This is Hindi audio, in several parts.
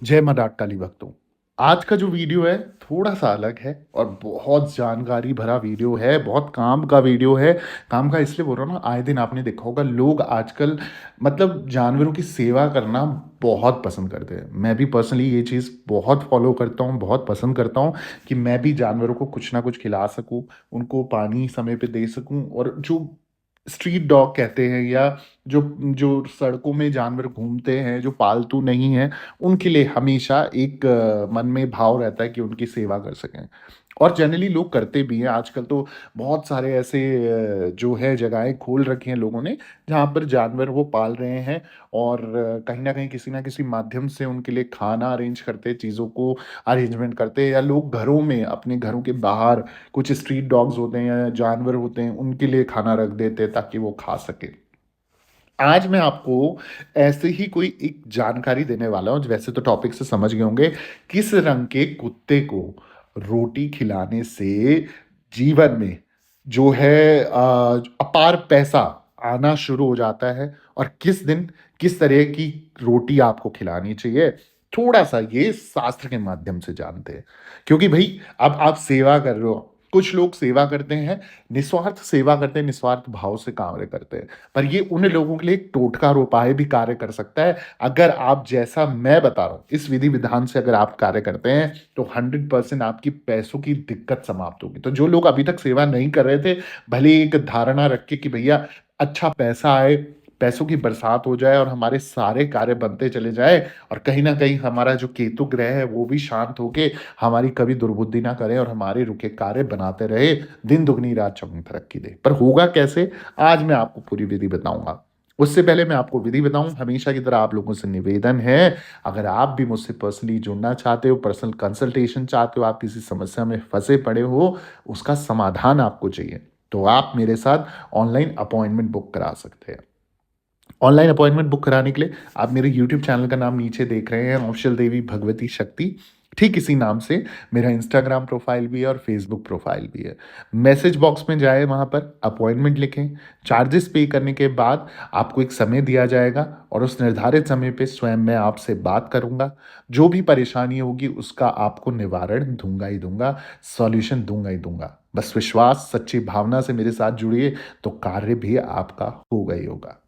जय मर्दाट काली भक्तों। आज का जो वीडियो है थोड़ा-सा अलग है और बहुत जानकारी भरा वीडियो है, बहुत काम का वीडियो है। काम का इसलिए बोल रहा हूँ ना, आए दिन आपने देखा होगा लोग आजकल मतलब जानवरों की सेवा करना बहुत पसंद करते हैं। मैं भी पर्सनली ये चीज़ बहुत फ़ॉलो करता हूँ, बहुत पसंद करता हूँ कि मैं भी जानवरों को कुछ ना कुछ खिला सकूँ, उनको पानी समय पे दे सकूँ और जो स्ट्रीट डॉग कहते हैं या जो जो सड़कों में जानवर घूमते हैं, जो पालतू नहीं हैं, उनके लिए हमेशा एक मन में भाव रहता है कि उनकी सेवा कर सकें और जनरली लोग करते भी हैं। आजकल तो बहुत सारे ऐसे जो है जगहें खोल रखी हैं लोगों ने, जहाँ पर जानवर वो पाल रहे हैं और कहीं न कहीं किसी न किसी माध्यम से उनके लिए खाना अरेंज करते, चीज़ों को अरेंजमेंट करते या लोग घरों में, अपने घरों के बाहर कुछ स्ट्रीट डॉग्स होते हैं या जानवर होते हैं, उनके लिए खाना रख देते हैं ताकि वो खा सकें। आज मैं आपको ऐसे ही कोई एक जानकारी देने वाला हूँ, वैसे तो टॉपिक से समझ गए होंगे, किस रंग के कुत्ते को रोटी खिलाने से जीवन में जो है अपार पैसा आना शुरू हो जाता है और किस दिन किस तरह की रोटी आपको खिलानी चाहिए, थोड़ा-सा ये शास्त्र के माध्यम से जानते हैं। क्योंकि भई अब आप सेवा कर रहे हो, कुछ लोग सेवा करते हैं, निस्वार्थ सेवा करते हैं, निस्वार्थ भाव से कार्य करते हैं। पर ये उन लोगों के लिए एक टोटका और उपाय भी कार्य कर सकता है। अगर आप जैसा मैं बता रहा हूँ, इस विधि-विधान से अगर आप कार्य करते हैं, तो 100% आपकी पैसों की दिक्कत समाप्त होगी। तो जो लोग अभी तक सेवा नहीं कर रहे थे, भले ही एक धारणा रख के कि भैया अच्छा पैसा आए, पैसों की बरसात हो जाए और हमारे सारे कार्य बनते चले जाएँ और कहीं न कहीं हमारा जो केतु ग्रह है, वो भी शांत होके हमारी कभी दुर्बुद्धि ना करे और हमारे रुके कार्य बनाते रहे, दिन दुगनी रात चौगुनी तरक्की दे। पर होगा कैसे? आज मैं आपको पूरी विधि बताऊँगा। उससे पहले मैं आपको विधि बताऊँ, हमेशा की तरह आप लोगों से निवेदन है, अगर आप भी मुझसे पर्सनली जुड़ना चाहते हो, पर्सनल कंसल्टेशन चाहते हो, आप किसी समस्या में फँसे पड़े हो, उसका समाधान आपको चाहिए, तो आप मेरे साथ ऑनलाइन अपॉइंटमेंट बुक करा सकते हैं। ऑनलाइन अपॉइंटमेंट बुक कराने के लिए आप मेरे यूट्यूब चैनल का नाम नीचे देख रहे हैं, ऑफिशियल देवी भगवती शक्ति। ठीक इसी नाम से मेरा इंस्टाग्राम प्रोफाइल भी है और फेसबुक प्रोफाइल भी है। मैसेज बॉक्स में जाएँ, वहाँ पर अपॉइंटमेंट लिखें, चार्जेस पे करने के बाद आपको एक समय दिया जाएगा और उस निर्धारित समय पे स्वयं मैं आपसे बात करूँगा। जो भी परेशानी होगी उसका आपको निवारण दूँगा ही दूँगा, सॉल्यूशन दूँगा ही दूँगा। बस विश्वास, सच्ची भावना से मेरे साथ जुड़िए, तो कार्य भी आपका होगा ही होगा।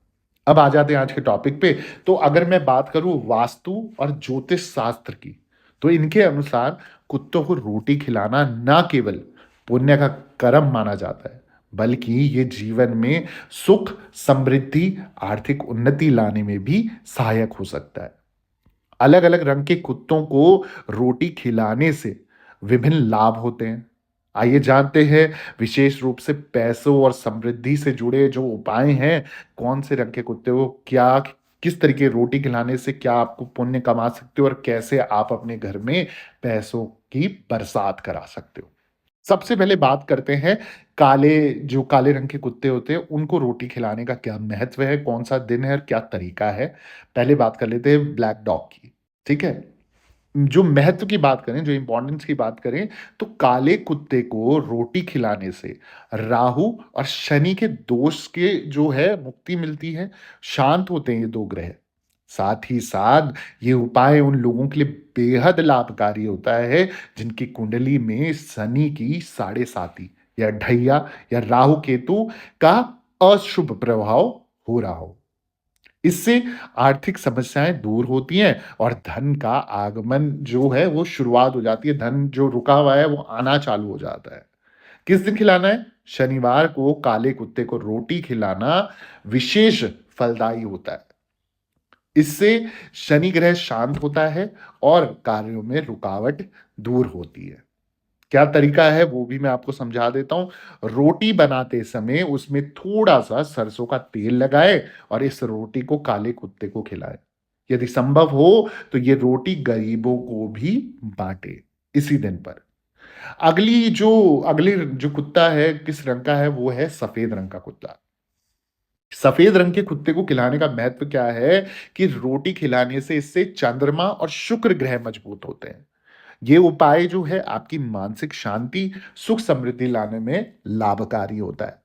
अब आ जाते हैं आज के टॉपिक पे। तो अगर मैं बात करूँ वास्तु और ज्योतिष शास्त्र की, तो इनके अनुसार कुत्तों को रोटी खिलाना ना केवल पुण्य का कर्म माना जाता है, बल्कि ये जीवन में सुख, समृद्धि, आर्थिक उन्नति लाने में भी सहायक हो सकता है। अलग-अलग रंग के कुत्तों को रोटी खिलाने से विभिन्न लाभ होते हैं। आइए जानते हैं विशेष रूप से पैसों और समृद्धि से जुड़े जो उपाय हैं, कौन से रंग के कुत्ते को क्या किस तरीके रोटी खिलाने से क्या आपको पुण्य कमा सकते हो और कैसे आप अपने घर में पैसों की बरसात करा सकते हो। सबसे पहले बात करते हैं जो काले रंग के कुत्ते होते हैं, उनको रोटी खिलाने का क्या महत्व है, कौन-सा दिन है और क्या तरीका है? पहले बात कर लेते हैं ब्लैक डॉग की, ठीक है? जो महत्व की बात करें, जो इम्पोर्टेंस की बात करें, तो काले कुत्ते को रोटी खिलाने से राहु और शनि के दोष के जो है मुक्ति मिलती है, शांत होते हैं ये 2 ग्रह। साथ ही साथ ये उपाय उन लोगों के लिए बेहद लाभकारी होता है, जिनकी कुंडली में शनि की साढ़े साती या ढैया या राहु केतु का अशुभ प्रभाव हो रहा हो। इससे आर्थिक समस्याएँ दूर होती हैं और धन का आगमन जो है वो शुरुआत हो जाती है, धन जो रुका हुआ है वो आना चालू हो जाता है। किस दिन खिलाना है? शनिवार को काले कुत्ते को रोटी खिलाना विशेष फलदायी होता है। इससे शनि ग्रह शांत होता है और कार्यों में रुकावट दूर होती है। क्या तरीका है वो भी मैं आपको समझा देता हूँ। रोटी बनाते समय उसमें थोड़ा-सा सरसों का तेल लगाएँ और इस रोटी को काले कुत्ते को खिलाएँ। यदि संभव हो तो ये रोटी गरीबों को भी बाँटें इसी दिन पर। अगली जो कुत्ता है किस रंग का है वो है सफ़ेद रंग का कुत्ता। सफ़ेद रंग के कुत्ते को खिलाने का महत्व क्या है कि रोटी खिलाने से इससे चंद्रमा और शुक्र ग्रह मजबूत होते हैं। ये उपाय जो है आपकी मानसिक शांति, सुख समृद्धि लाने में लाभकारी होता है।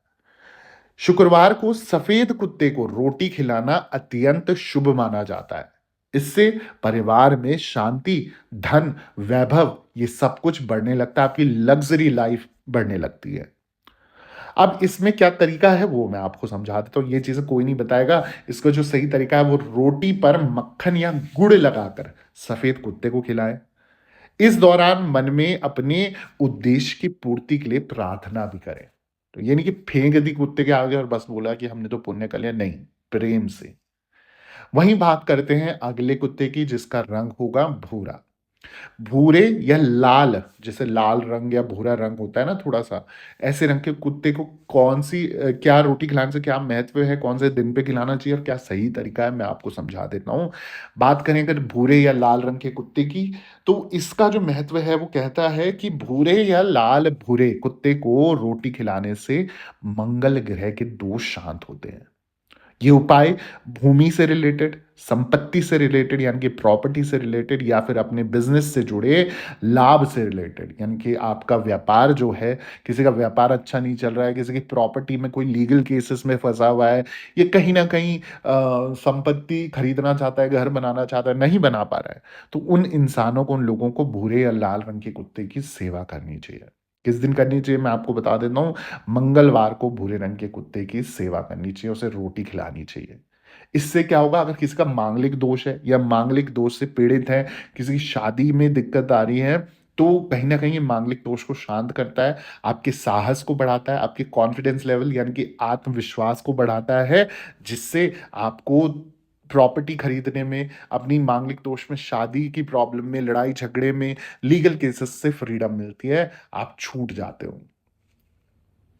शुक्रवार को सफेद कुत्ते को रोटी खिलाना अत्यंत शुभ माना जाता है। इससे परिवार में शांति, धन, वैभव ये सब कुछ बढ़ने लगता है, आपकी लग्ज़री लाइफ़ बढ़ने लगती है। अब इसमें क्या तरीका है वो मैं आपको समझा देता हूँ, ये चीज़ें कोई नहीं बताएगा, इसका जो सही तरीका है वो रोटी पर मक्खन या गुड़ लगाकर सफ़ेद कुत्ते को खिलाएँ। इस दौरान मन में अपने उद्देश्य की पूर्ति के लिए प्रार्थना भी करें। तो ये नहीं कि फेंक दी कुत्ते के आगे और बस बोला कि हमने तो पुण्य कर लिया, नहीं, प्रेम से। वहीं बात करते हैं अगले कुत्ते की जिसका रंग होगा भूरा। भूरे या लाल, जैसे लाल रंग या भूरा रंग होता है ना थोड़ा-सा, ऐसे रंग के कुत्ते को कौन-सी क्या रोटी खिलाने से क्या महत्व है, कौन से दिन पे खिलाना चाहिए और क्या सही तरीका है, मैं आपको समझा देता हूँ। बात करें अगर भूरे या लाल रंग के कुत्ते की, तो इसका जो महत्व है वो कहता है कि भूरे या लाल भूरे कुत्ते को रोटी खिलाने से मंगल ग्रह के दोष शांत होते हैं। ये उपाय भूमि से रिलेटेड, संपत्ति से रिलेटेड यानी कि प्रॉपर्टी से रिलेटेड या फिर अपने बिज़नेस से जुड़े लाभ से रिलेटेड यानी कि आपका व्यापार जो है, किसी का व्यापार अच्छा नहीं चल रहा है, किसी की प्रॉपर्टी में कोई लीगल केसेस में फँसा हुआ है, ये कहीं न कहीं संपत्ति खरीदना चाहता है, घर बनाना चाहता है, नहीं बना पा रहा है, तो उन इंसानों को, उन लोगों को भूरे या लाल रंग के कुत्ते की सेवा करनी चाहिए। किस दिन करनी चाहिए मैं आपको बता देता हूँ, मंगलवार को भूरे रंग के कुत्ते की सेवा करनी चाहिए, उसे रोटी खिलानी चाहिए। इससे क्या होगा अगर किसी का मांगलिक दोष है या मांगलिक दोष से पीड़ित है, किसी की शादी में दिक्कत आ रही है, तो कहीं न कहीं ये मांगलिक दोष को शांत करता है, आपके साहस को बढ़ाता है, आपके कॉन्फिडेंस लेवल यानी कि आत्मविश्वास को बढ़ाता है, जिससे आपको प्रॉपर्टी खरीदने में, अपनी मांगलिक दोष में, शादी की प्रॉब्लम में, लड़ाई-झगड़े में, लीगल केसेस से फ्रीडम मिलती है, आप छूट जाते हो।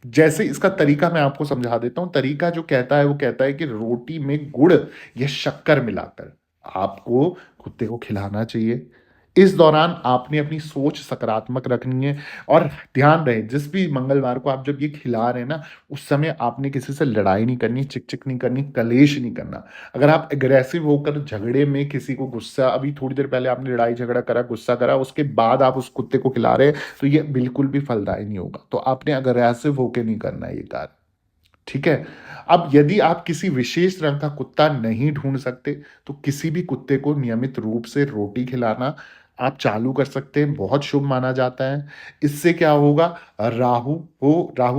जैसे इसका तरीका मैं आपको समझा देता हूँ। तरीका जो कहता है, वो कहता है कि रोटी में गुड़ या शक्कर मिलाकर आपको कुत्ते को खिलाना चाहिए। इस दौरान आपने अपनी सोच सकारात्मक रखनी है और ध्यान रहे जिस भी मंगलवार को आप जब ये खिला रहे हैं ना, उस समय आपने किसी से लड़ाई नहीं करनी, चिक-चिक नहीं करनी, कलेश नहीं करना। अगर आप एग्रेसिव होकर झगड़े में किसी को गुस्सा अभी थोड़ी देर पहले आपने लड़ाई-झगड़ा करा, गुस्सा करा, उसके बाद आप उस कुत्ते को खिला रहे हैं, तो ये बिल्कुल भी फलदायी नहीं होगा। तो आपने अग्रेसिव होके नहीं करना है ये कार्य, ठीक है? अब यदि आप किसी विशेष रंग का कुत्ता नहीं ढूँढ सकते, तो किसी भी कुत्ते को नियमित रूप से रोटी खिलाना आप चालू कर सकते हैं, बहुत शुभ माना जाता है। इससे क्या होगा राहु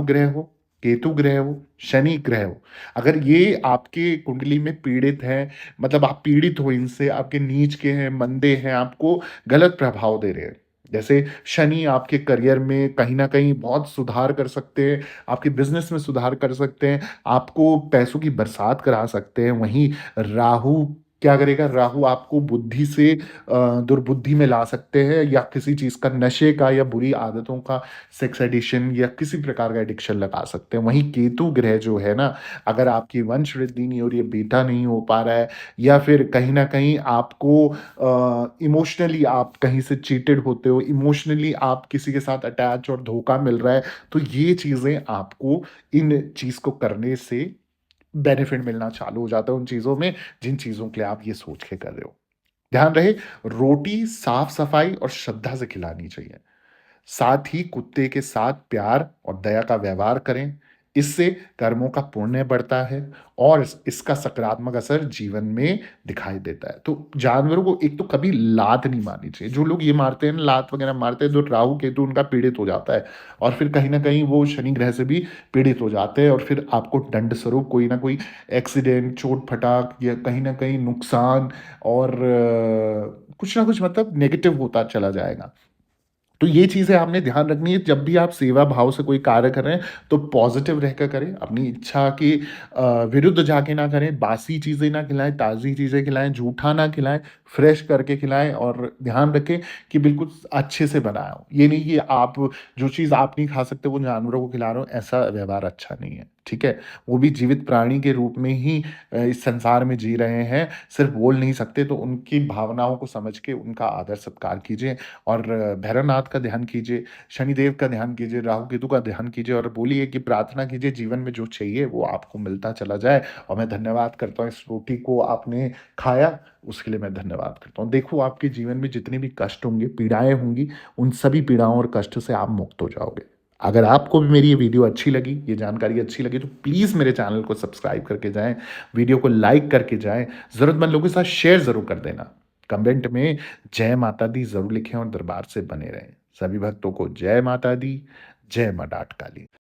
ग्रह हो, केतु ग्रह हो, शनि ग्रह हो, अगर ये आपके कुंडली में पीड़ित हैं, मतलब आप पीड़ित हो इनसे, आपके नीच के हैं, मंदे हैं, आपको गलत प्रभाव दे रहे हैं। जैसे शनि आपके करियर में कहीं न कहीं बहुत सुधार कर सकते हैं, आपके बिज़नेस में सुधार कर सकते हैं, आपको पैसों की बरसात करा सकते हैं। वहीं राहु क्या करेगा? राहु आपको बुद्धि से दुर्बुद्धि में ला सकते हैं या किसी चीज़ का नशे का या बुरी आदतों का सेक्स एडिक्शन या किसी प्रकार का एडिक्शन लगा सकते हैं। वहीं केतु ग्रह जो है ना, अगर आपकी वंश वृद्धि नहीं हो रही है, बेटा नहीं हो पा रहा है या फिर कहीं न कहीं आपको इमोशनली आप कहीं से चीटेड होते हो, इमोशनली आप किसी के साथ अटैच और धोखा मिल रहा है, तो ये चीज़ें आपको इन चीज़ को करने से बेनिफिट मिलना चालू हो जाता है उन चीज़ों में, जिन चीज़ों के लिए आप ये सोच के कर रहे हो। ध्यान रहे, रोटी साफ-सफाई और श्रद्धा से खिलानी चाहिए। साथ ही कुत्ते के साथ प्यार और दया का व्यवहार करें। इससे कर्मों का पुण्य बढ़ता है और इसका सकारात्मक असर जीवन में दिखाई देता है। तो जानवरों को एक तो कभी लात नहीं मारनी चाहिए। जो लोग ये मारते हैं ना, लात वगैरह मारते हैं, तो राहु केतु उनका पीड़ित हो जाता है और फिर कहीं न कहीं वो शनि ग्रह से भी पीड़ित हो जाते हैं और फिर आपको दंड स्वरूप कोई ना कोई एक्सीडेंट, चोट-फटाक या कहीं न कहीं नुकसान और कुछ ना कुछ मतलब नेगेटिव होता चला जाएगा। तो ये चीज़ें आपने ध्यान रखनी है जब भी आप सेवा भाव से कोई कार्य कर रहे हैं, तो पॉज़िटिव रहकर करें, अपनी इच्छा के विरुद्ध जाके ना करें, बासी चीज़ें ना खिलाएँ, ताज़ी चीज़ें खिलाएँ, जूठा ना खिलाएँ, फ्रेश करके खिलाएँ और ध्यान रखें कि बिल्कुल अच्छे से बनाया हो। ये नहीं कि आप जो चीज़ आप नहीं खा सकते, वो जानवरों को खिला रहे हो, ऐसा व्यवहार अच्छा नहीं है, ठीक है? वो भी जीवित प्राणी के रूप में ही इस संसार में जी रहे हैं, सिर्फ़ बोल नहीं सकते, तो उनकी भावनाओं को समझ के उनका आदर-सत्कार कीजिए और भैरवनाथ का ध्यान कीजिए, शनिदेव का ध्यान कीजिए, राहु-केतु का ध्यान कीजिए और बोलिए कि प्रार्थना कीजिए जीवन में जो चाहिए वो आपको मिलता चला जाए और मैं धन्यवाद करता हूँ इस रोटी को आपने खाया, उसके लिए मैं धन्यवाद करता हूँ। देखो आपके जीवन में जितने भी कष्ट होंगे, पीड़ाएँ होंगी, उन सभी पीड़ाओं और कष्ट से आप मुक्त हो जाओगे। अगर आपको भी मेरी ये वीडियो अच्छी लगी, ये जानकारी अच्छी लगी तो प्लीज़ मेरे चैनल को सब्सक्राइब करके जाएँ, वीडियो को लाइक करके जाएँ, ज़रूरतमंद लोगों के साथ शेयर ज़रूर कर देना। कमेंट में जय माता दी ज़रूर लिखें और दरबार से बने रहें। सभी भक्तों को जय माता दी, जय माँ डाठ काली।